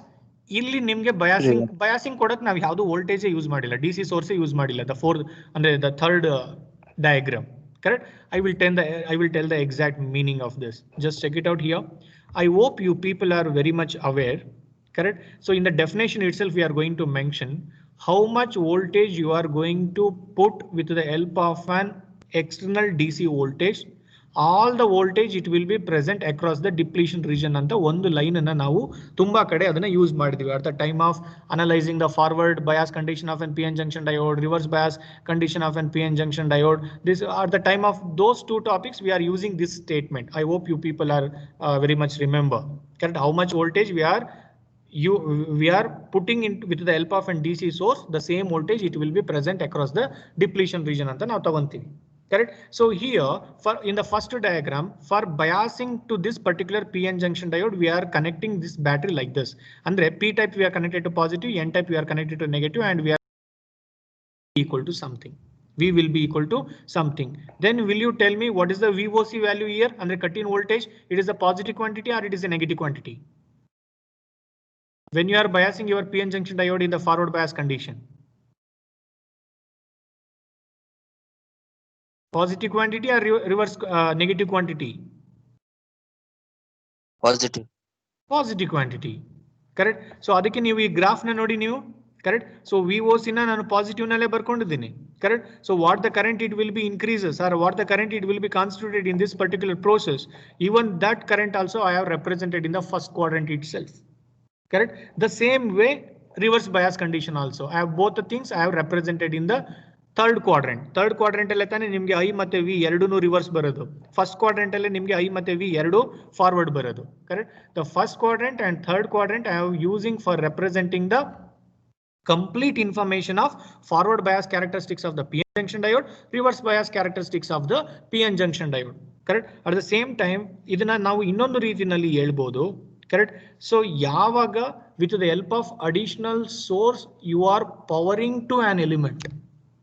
ಇಲ್ಲಿ ನಿಮಗೆ biasing ಕೊಡಕ್ ನಾವು ಯಾವುದು voltage use ಮಾಡಿಲ್ಲ, DC source use ಮಾಡಿಲ್ಲ. The fourth ಅಂದ್ರೆ the third diagram. Correct. I will tell the exact meaning of this. Just check it out here. I hope you people are very much aware. correct? So in the definition itself, we are going to mention how much voltage you are going to put with the help of an external DC voltage. All the voltage it will be present across the depletion region ಅಂತ ಒಂದು line ಅನ್ನ ನಾವು ತುಂಬಾ ಕಡೆ ಅದನ್ನ use ಮಾಡಿದ್ವಿ at the time of analyzing the forward bias condition of an PN junction diode, reverse bias condition of an PN junction diode. This at the time of those two topics we are using this statement. I hope you people are very much remember, correct? How much voltage we are putting in with the help of an DC source, the same voltage it will be present across the depletion region ಅಂತ ನಾವು ತಗೊಂತೀವಿ. Correct. So here for in the first diagram, for biasing to this particular PN junction diode, we are connecting this battery like this. Andre P type we are connected to positive, N type we are connected to negative, and we are equal to something. We will be equal to something. Then will you tell me what is the VOC value here? Andre cut-in voltage, it is a positive quantity or it is a negative quantity? When you are biasing your PN junction diode in the forward bias condition. Positive quantity or reverse negative quantity? Positive. Positive quantity, correct? So ಅದಕ್ಕೆ ನೀವು ಈ graph ನ ನೋಡಿ ನೀವು, correct? So VOC ನ ನಾನು positive ನಲ್ಲೇ ಬರ್ಕೊಂಡಿದ್ದೀನಿ, correct? So what the current it will be increases or what the current it will be constituted in this particular process, even that current also I have represented in the first quadrant itself, correct? The same way reverse bias condition also I have both the things I have represented in the third quadrant ಅಲ್ಲಿ ತಾನೆ ನಿಮಗೆ I ಮತ್ತೆ V ಎರಡೂನು reverse ಬರೋದು. First quadrant ಅಲ್ಲಿ ನಿಮಗೆ I ಮತ್ತೆ V ಎರಡು forward ಬರೋದು, correct? The first quadrant and third quadrant I am using for representing the complete information of forward bias characteristics of the PN junction diode, reverse bias characteristics of the PN junction diode, correct? At the same time ಇದನ್ನ ನಾವು ಇನ್ನೊಂದು ರೀತಿಯಲ್ಲಿ ಹೇಳ್ಬೋದು, correct? So ಯಾವಾಗ with the help of additional source you are powering to an element.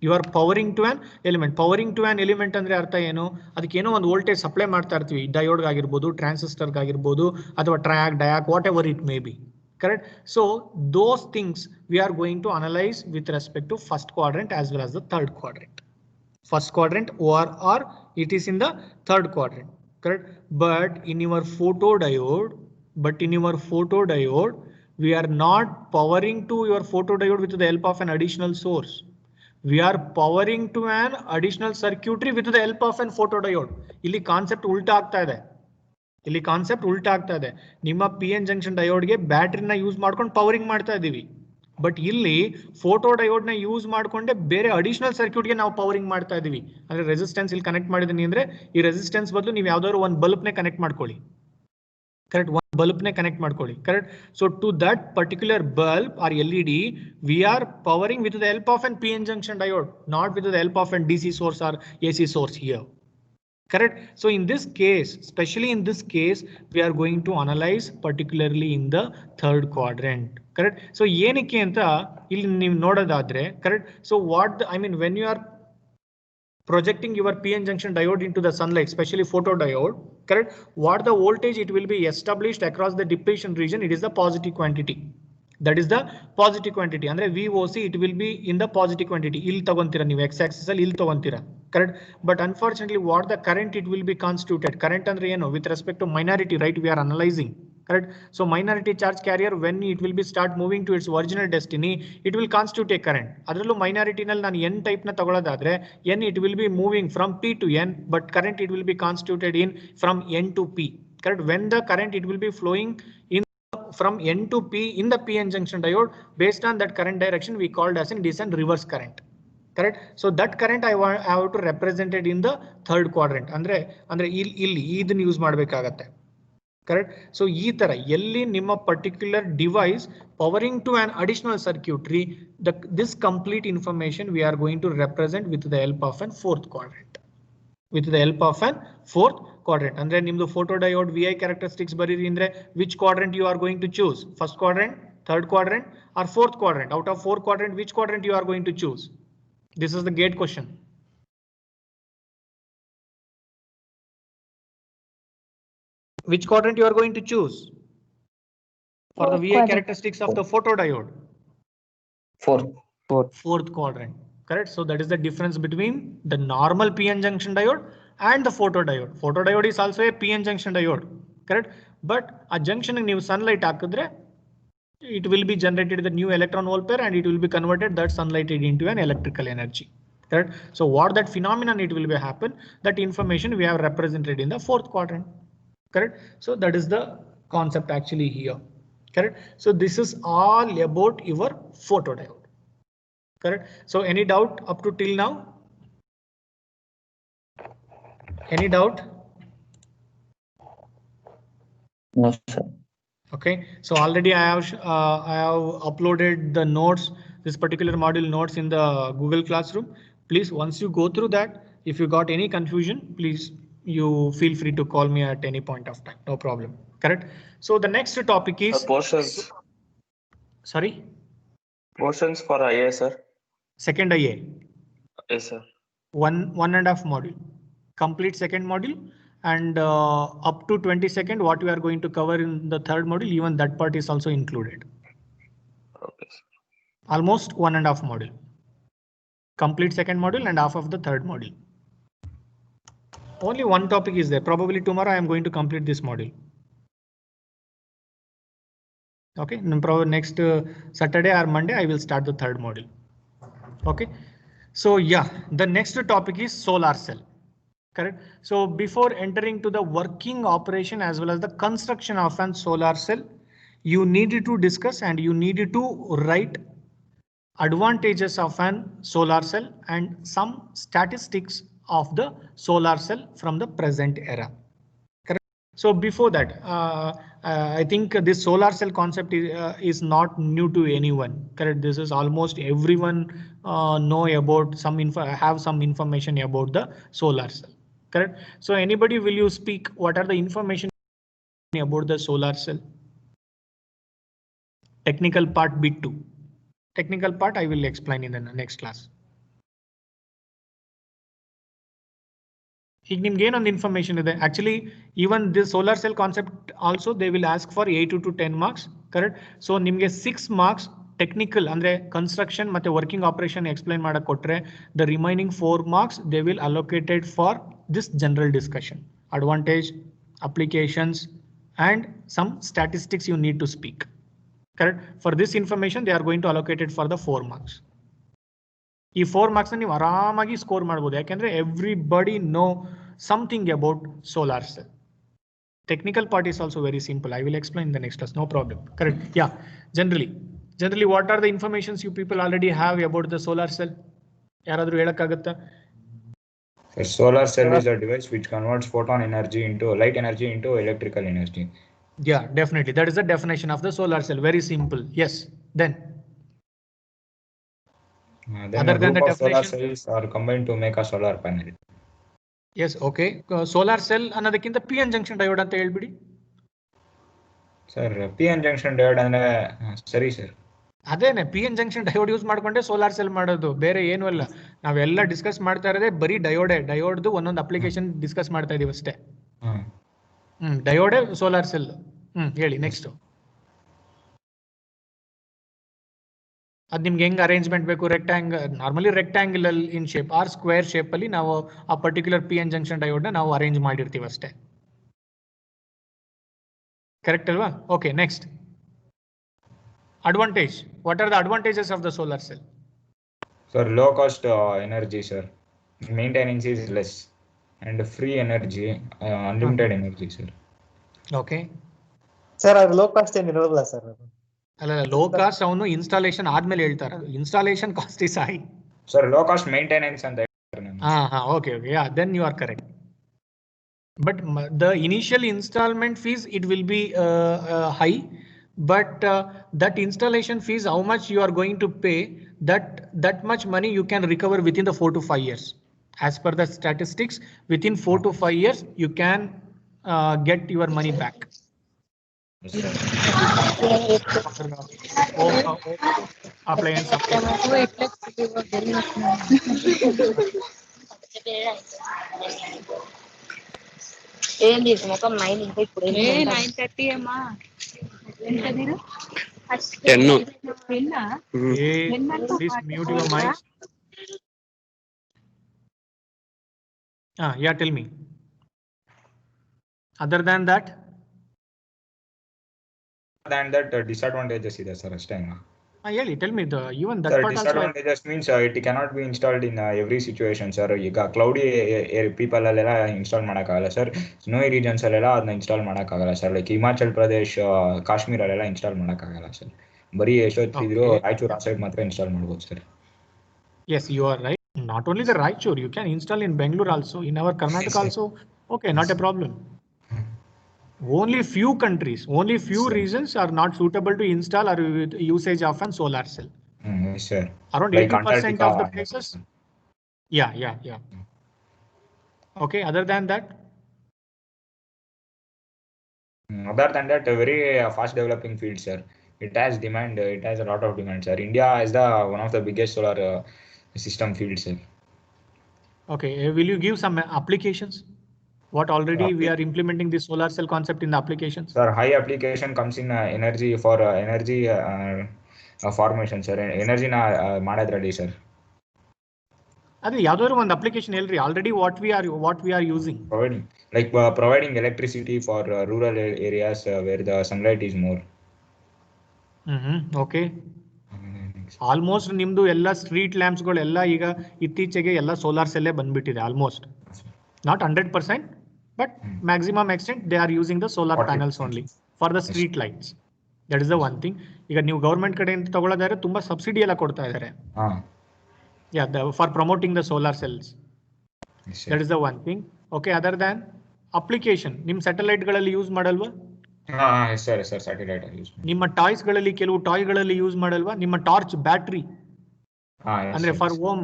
You are powering to an element. Powering to an element ಅಂದ್ರೆ ಅರ್ಥ ಏನು? ಅದಕ್ಕೆ ಏನೋ ಒಂದು ವೋಲ್ಟೇಜ್ ಸಪ್ಲೈ ಮಾಡ್ತಾ ಇರ್ತೀವಿ, ಡಯೋಡ್ ಆಗಿರ್ಬೋದು, ಟ್ರಾನ್ಸಿಸ್ಟರ್ ಆಗಿರ್ಬೋದು, ಅಥವಾ track, DIAC, what ever it may be, correct? So those things we are going to analyze with respect to first quadrant as well as the third quadrant. First quadrant or it is in the third quadrant, correct? But in your photodiode, we are not powering to your photodiode with the help of an additional source. We are powering to an additional circuitry with the help of an photodiode. ಇಲ್ಲಿ concept ಉಲ್ಟಾ ಆಗ್ತಾ ಇದೆ. ನಿಮ್ಮ PN junction ಡಯೋಡ್ಗೆ ಬ್ಯಾಟರಿನ use ಮಾಡ್ಕೊಂಡು powering ಮಾಡ್ತಾ ಇದೀವಿ, but ಇಲ್ಲಿ photo diode ನ ಯೂಸ್ ಮಾಡ್ಕೊಂಡೆ ಬೇರೆ ಅಡಿಷನಲ್ ಸರ್ಕ್ಯೂಟ್ಗೆ ನಾವು ಪವರಿಂಗ್ ಮಾಡ್ತಾ ಇದೀವಿ. ಅಂದ್ರೆ ರೆಸಿಸ್ಟೆನ್ಸ್ ಇಲ್ಲಿ ಕನೆಕ್ಟ್ ಮಾಡಿದೀನಿ ಅಂದ್ರೆ ಈ ರೆಸಿಸ್ಟೆನ್ಸ್ ಬದಲು ನೀವು ಯಾವ್ದಾದ್ರು ಒಂದು ಬಲ್ಬ್ ನೇ ಕನೆಕ್ಟ್ ಮಾಡ್ಕೊಳ್ಳಿ, correct? One bulb ne connect ಮಾಡ್ಕೊಳ್ಳಿ, correct? So to that particular bulb or LED we are powering with the help of an PN junction diode, not with the help of an DC source or AC source here, correct? So in this case, especially in this case, we are going to analyze particularly in the third quadrant, correct? So ಏನಕ್ಕೆ ಅಂತ ಇಲ್ಲಿ ನೀವು ನೋಡೋದಾದ್ರೆ, correct? So when you are projecting your PN junction diode into the sunlight, especially photodiode, correct? What the voltage it will be established across the depletion region, it is the positive quantity. That is the positive quantity. Andre VOC it will be in the positive quantity. ಇಲ್ಲಿ ತಗೊಂತೀರಾ ನೀವು x axis ಅಲ್ಲಿ ಇಲ್ಲಿ ತಗೊಂತೀರಾ, correct? But unfortunately what the current it will be constituted, current ಅಂದ್ರೆ ಏನು? With respect to minority, right? We are analyzing, correct? So minority charge carrier when it will be start moving to its original destiny, it will constitute a current. ಅದರಲ್ಲೂ minority ನಲ್ಲಿ ನಾನು n type ನ ತಗೊಳ್ಳೋದಾದ್ರೆ n it will be moving from P to N, but current it will be constituted in from N to P, correct? When the current it will be flowing in from N to P in the PN junction diode, based on that current direction we called as it is a reverse current, correct? So that current I have to represent it in the third quadrant. ಅಂದ್ರೆ ಇಲ್ಲಿ ಇದನ್ನ use ಮಾಡಬೇಕಾಗತ್ತೆ, correct? So ಈ ತರ ಎಲ್ಲಿ ನಿಮ್ಮ particular device powering to an additional circuitry, this complete information we are going to represent with the help of an fourth quadrant. ಅಂದ್ರೆ ನಿಮ್ದು photodiode VI characteristics ಬರೀರಿ ಅಂದ್ರೆ which quadrant you are going to choose? First quadrant, third quadrant or fourth quadrant? Out of four quadrant, which quadrant you are going to choose? This is the gate question. Which quadrant you are going to choose for the VI characteristics of the photodiode? Fourth quadrant, correct? So that is the difference between the normal PN junction diode and the photodiode. Photodiode is also a PN junction diode, correct? But a junction ನೀವು sunlight ಹಾಕಿದ್ರೆ it will be generated the new electron volt pair and it will be converted that sunlight into an electrical energy. Correct. So what that phenomenon it will be happen, that information we have represented in the fourth quadrant. Correct. So that is the concept actually here. Correct. So this is all about your photodiode. Correct. So any doubt up to till now? Any doubt? No, sir. Okay, so already I have uploaded the notes, this particular module notes in the Google Classroom. Please, once you go through that, if you got any confusion, please you feel free to call me at any point of time. No problem. Correct. So the next topic is Portions for IA, sir. second IA. Yes, sir. One and a half module. Complete second module. And up to 22nd, what we are going to cover in the third module, even that part is also included. Okay, sir. Almost 1.5 module. Complete second module and half of the third module. Only one topic is there. Probably tomorrow I am going to complete this module. Okay, next Saturday or Monday I will start the third module. Okay, so yeah, the next topic is solar cell. Correct. So before entering to the working operation as well as the construction of an solar cell, you needed to discuss and you needed to write advantages of an solar cell and some statistics of the solar cell from the present era. Correct. So before that, I think this solar cell concept is not new to anyone. Correct. This is almost everyone know about have some information about the solar cell. Correct. So anybody will you speak what are the information about the solar cell? Technical part bit 2. Technical part I will explain in the next class. ಈಗ ನಿಮ್ಗೆ ಏನೊಂದು information ಇದೆ actually even this solar cell concept also they will ask for 8 to 10 marks. Correct. So ನಿಮಗೆ 6 marks technical ಅಂದ್ರೆ construction ಮತ್ತೆ working operation explain ಮಾಡಕ್ ಕೊಟ್ರೆ the remaining 4 marks they will allocated for this general discussion, advantage, applications and some statistics you need to speak. Correct. For this information they are going to allocate it for the 4 marks. ಈ 4 marks ನೀವು ಆರಾಮಾಗಿ score ಮಾಡಬಹುದು ಯಾಕೆಂದ್ರೆ everybody know something about solar cell. Technical part is also very simple. I will explain in the next class. No problem. Correct. Yeah. Generally what are the informations you people already have about the solar cell? ಯಾರಾದ್ರೂ ಹೇಳಕ್ಕಾಗತ್ತಾ? The solar cell is a device which converts photon energy into light energy into electrical energy. Yeah, definitely. That is the definition of the solar cell. Very simple. Yes. Then Then other a than group the of solar definition, cells are combined to make a solar panel. yes, okay. Solar cell ಅನ್ನೋದಕ್ಕಿಂತ PN junction diode ಅಂತ ಹೇಳ್ಬಿಡಿ. Sir, PN junction diode ಅಂದ್ರೆ ಸರಿ sir. ಅದೇನೆ PN junction diode use ಮಾಡ್ಕೊಂಡೆ solar cell ಮಾಡೋದು, ಬೇರೆ ಏನು ಅಲ್ಲ. ನಾವೆಲ್ಲ ಡಿಸ್ಕಸ್ ಮಾಡ್ತಾ ಇರೋದೇ ಬರೀ ಡಯೋಡ್ದು ಒಂದೊಂದು ಅಪ್ಲಿಕೇಶನ್ ಡಿಸ್ಕಸ್ ಮಾಡ್ತಾ ಇದೀವಿ ಅಷ್ಟೇ. ಡಯೋಡೆ ಸೋಲಾರ್ ಸೆಲ್. ಹೇಳಿ ನೆಕ್ಸ್ಟ್. ಅದು ನಿಮ್ಗೆ ಹೆಂಗ್ ಅರೇಂಜ್ಮೆಂಟ್ ಬೇಕು? Normally rectangle in shape R square shape ಅಲ್ಲಿ ನಾವು ಆ ಪರ್ಟಿಕ್ಯುಲರ್ PN junction diode ನ ನಾವು ಅರೇಂಜ್ ಮಾಡಿರ್ತೀವಿ ಅಷ್ಟೇ. ಕರೆಕ್ಟ್ ಅಲ್ವಾ? Okay, next. Advantage. What are the advantages of the solar cell? Sir, low cost energy, sir. Maintenance is less and free energy, unlimited energy, sir. Okay. Sir ಅದು low cost ಏನು ಇರೋಲ್ಲ sir. ಅಲ್ಲ, low cost ಅವನು installation ಆದ್ಮೇಲೆ ಹೇಳ್ತಾರೆ. Installation cost is high. Sir, low cost maintenance ಅಂತ ಹೇಳ್ತಾರೆ. Okay. Yeah, then you are correct. But the initial installment fees it will be high, but that installation fees, how much you are going to pay, that much money you can recover within the 4 to 5 years. As per the statistics, within 4 to 5 years you can get your money back. Appliance. ఏంది ముఖం 9 ఇంకా ఇప్పుడు 9:30 అమ్మా. ఎంత మీరు 10 Please mute your mic. Yeah, tell me. Other than that, than that, disadvantages ಇದೆ sir ಅಷ್ಟೇ. ಹೇಳಿ, tell me the even that Sir, part also. disadvantages means it cannot be installed in every situation, sir. ಈಗ cloudy people ಅಲ್ಲೆಲ್ಲ install ಮಾಡೋಕ್ಕಾಗಲ್ಲ sir. ಸ್ನೋಯಿ regions ಅಲ್ಲೆಲ್ಲ ಅದನ್ನ install ಮಾಡೋಕ್ಕಾಗಲ್ಲ sir. Like Himachal Pradesh, Kashmir ಅಲ್ಲೆಲ್ಲ ಇನ್ಸ್ಟಾಲ್ ಮಾಡೋಕ್ಕಾಗಲ್ಲ ಸರ್. ಬರೀ ಎಷ್ಟೊತ್ತಿದ್ರು ರಾಯಚೂರು ಆ ಸೈಡ್ ಮಾತ್ರ ಇನ್ಸ್ಟಾಲ್ ಮಾಡ್ಬೋದು sir. Yes, you are right. Not only the Raichur, you can install in Bangalore also, in our Karnataka also. Okay, not a problem. Only few countries, only few regions are not suitable to install or with usage of an solar cell. Yes, sir. Around Like 80% of the Antarctica. places. Yeah. Okay, other than that. Other than that, a very fast developing field, sir. It has demand. It has a lot of demand, sir. India is the one of the biggest solar system fields, sir. Okay, will you give some applications? What already we are implementing the solar cell concept in the applications? Sir, high application comes in energy for energy formation, sir. Energy na madadredi, sir. ಅದೇ ಯಾವ್ದಾದ್ರು ಒಂದು application ಹೇಳ್ರಿ. Already what we are using. Providing electricity for rural areas where the sunlight is more. Okay. Almost ನಿಮ್ದು ಎಲ್ಲ street lamps ಗಳೆಲ್ಲ ಈಗ ಇತ್ತೀಚೆಗೆ ಎಲ್ಲ ಸೋಲಾರ್ ಸೆಲ್ಲೇ ಬಂದ್ಬಿಟ್ಟಿದೆ. Almost not 100%, but maximum extent they are using the solar panels only for the street lights. That is the one thing. ಈಗ ನೀವು government ಕಡೆಯಿಂದ ತಗೊಳ್ಳೋದಾದ್ರೆ ತುಂಬಾ ಸಬ್ಸಿಡಿ ಎಲ್ಲ ಕೊಡ್ತಾ ಇದ್ದಾರೆ. For promoting the solar cells. That is the one thing. Okay, other than application ನಿಮ್ satellite ಗಳಲ್ಲಿ use ಮಾಡಲ್ವಾ? Sir satellite use. ನಿಮ್ಮ ಟಾಯ್ಸ್ ಗಳಲ್ಲಿ ಕೆಲವು ಟಾಯ್ಗಳಲ್ಲಿ ಯೂಸ್ ಮಾಡಲ್ವಾ? ನಿಮ್ಮ ಟಾರ್ಚ್ ಬ್ಯಾಟ್ರಿ ಅಂದ್ರೆ for home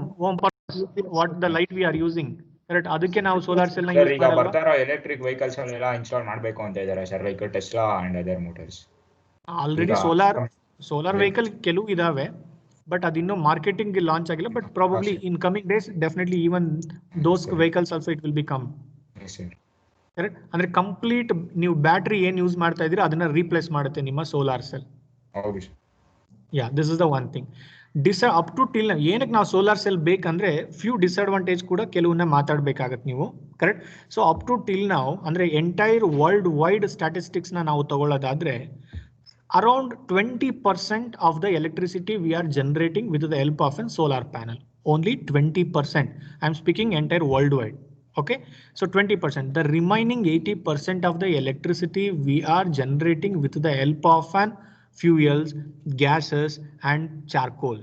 what the light we are using, correct? ಅದಕ್ಕೆ ನಾವು ಸೋಲಾರ್ ಸೆಲ್ ನ ಯೂಸ್ ಮಾಡಲ್ವಾ? ಬರ್ತಾರೋ ಎಲೆಕ್ಟ್ರಿಕ್ ವೆಹಿಕಲ್ಸ್ ಅಲ್ಲೆಲ್ಲ ಇನ್ಸ್ಟಾಲ್ ಮಾಡಬೇಕು ಅಂತ ಇದ್ದಾರೆ sir, like Tesla and other motors. Already solar vehicle ಕೆಲವು ಇದಾವೆ, ಬಟ್ ಅದಿನ್ನೂ ಮಾರ್ಕೆಟಿಂಗ್ ಲಾಂಚ್ ಆಗಿಲ್ಲ. But probably in coming days definitely even those vehicles also it will be come. Correct? ಅಂದ್ರೆ ಕಂಪ್ಲೀಟ್ ನೀವು ಬ್ಯಾಟ್ರಿ ಏನ್ ಯೂಸ್ ಮಾಡ್ತಾ ಇದ್ದೀರಾ ಅದನ್ನ ರೀಪ್ಲೇಸ್ ಮಾಡುತ್ತೆ ನಿಮ್ಮ solar cell. Yeah, this is the one thing. Up to till ಏನಕ್ಕೆ ನಾವು ಸೋಲಾರ್ ಸೆಲ್ ಬೇಕಂದ್ರೆ ಫ್ಯೂ ಡಿಸ್ಅಡ್ವಾಂಟೇಜ್ ಕೂಡ ಕೆಲವನ್ನ ಮಾತಾಡ್ಬೇಕಾಗತ್ತೆ ನೀವು, correct? So up to till ನಾವು ಅಂದ್ರೆ ಎಂಟೈರ್ ವರ್ಲ್ಡ್ ವೈಡ್ ಸ್ಟ್ಯಾಟಿಸ್ಟಿಕ್ಸ್ ನಾವು ತಗೊಳ್ಳೋದಾದ್ರೆ around 20% of the electricity we are generating with the help of a solar panel. Only 20%. I'm speaking entire worldwide. Okay, so 20%. The remaining 80% of the electricity we are generating with the help of an fuels, gases and charcoal.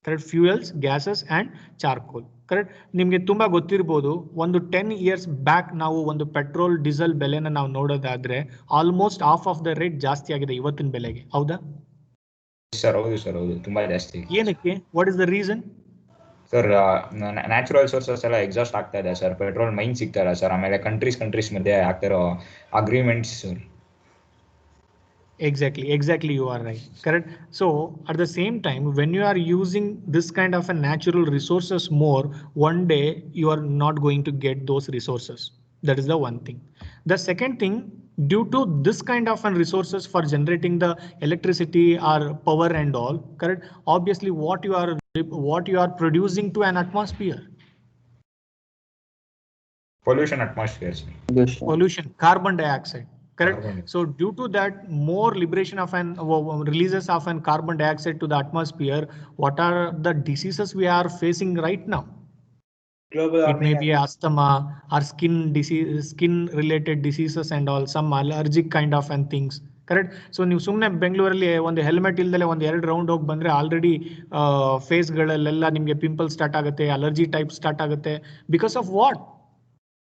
Correct? Fuels, gases and charcoal. Correct? ನಿಮ್ಗೆ ತುಂಬಾ ಗೊತ್ತಿರ್ಬೋದು, ಒಂದು 10 years back ನಾವು ಒಂದು petrol diesel ಬೆಲೆನ ನಾವು ನೋಡೋದಾದ್ರೆ almost half of the rate ಜಾಸ್ತಿ ಆಗಿದೆ ಇವತ್ತಿನ ಬೆಲೆಗೆ. ಹೌದಾ ಸರ್? ಹೌದು, ತುಂಬಾ ಜಾಸ್ತಿ. ಏನಕ್ಕೆ? What is the reason? Sir, natural sources ಎಲ್ಲ ಎಕ್ಸಾಸ್ಟ್ ಆಗ್ತಾ ಇದೆ ಸರ್, ಪೆಟ್ರೋಲ್ ಮೈನ್ ಸಿಗ್ತಾ ಇಲ್ಲ ಸರ್, ಆಮೇಲೆ ಕಂಟ್ರೀಸ್ ಮಧ್ಯೆ ಆಗ್ತಿರೋ agreements sir. Exactly, you are right. Correct. So at the same time, when you are using this kind of a natural resources more, one day you are not going to get those resources. That is the one thing. The second thing, due to this kind of resources for generating the electricity or power and all, correct? Obviously, what you are producing to an atmosphere. Pollution, carbon dioxide. Correct. So due to that, more liberation of releases of an carbon dioxide to the atmosphere. What are the diseases we are facing right now? It may be asthma or skin related diseases and all, some allergic kind of things. Correct. So ನೀವು ಸುಮ್ಮನೆ ಬೆಂಗಳೂರಲ್ಲಿ ಒಂದು helmet ಇಲ್ದಲೆ ಒಂದು 2 round ಹೋಗಿ ಬಂದ್ರೆ already face ಗಳಲ್ಲೆಲ್ಲ ನಿಮ್ಗೆ pimple start ಆಗುತ್ತೆ, allergy type start ಆಗುತ್ತೆ. Because of what?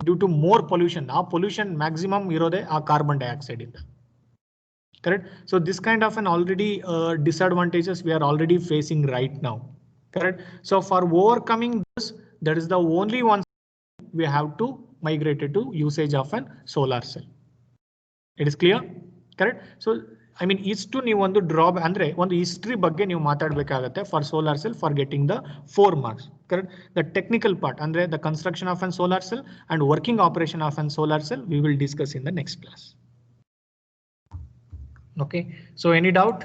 Due to more pollution. Our pollution maximum irode a carbon dioxide in that. Correct? So this kind of an already disadvantages we are already facing right now. Correct? So for overcoming this, that is the only one we have to migrate to usage of an solar cell. It is clear? Correct? So I mean, ಇಷ್ಟು ನೀವು ಒಂದು drop ಅಂದ್ರೆ ಒಂದು history ಬಗ್ಗೆ ನೀವು ಮಾತಾಡಬೇಕಾಗುತ್ತೆ for solar cell for getting the 4 marks. Correct? The technical part ಅಂದ್ರೆ the construction of an solar cell and working operation of an solar cell we will discuss in the next class. Okay, so any doubt?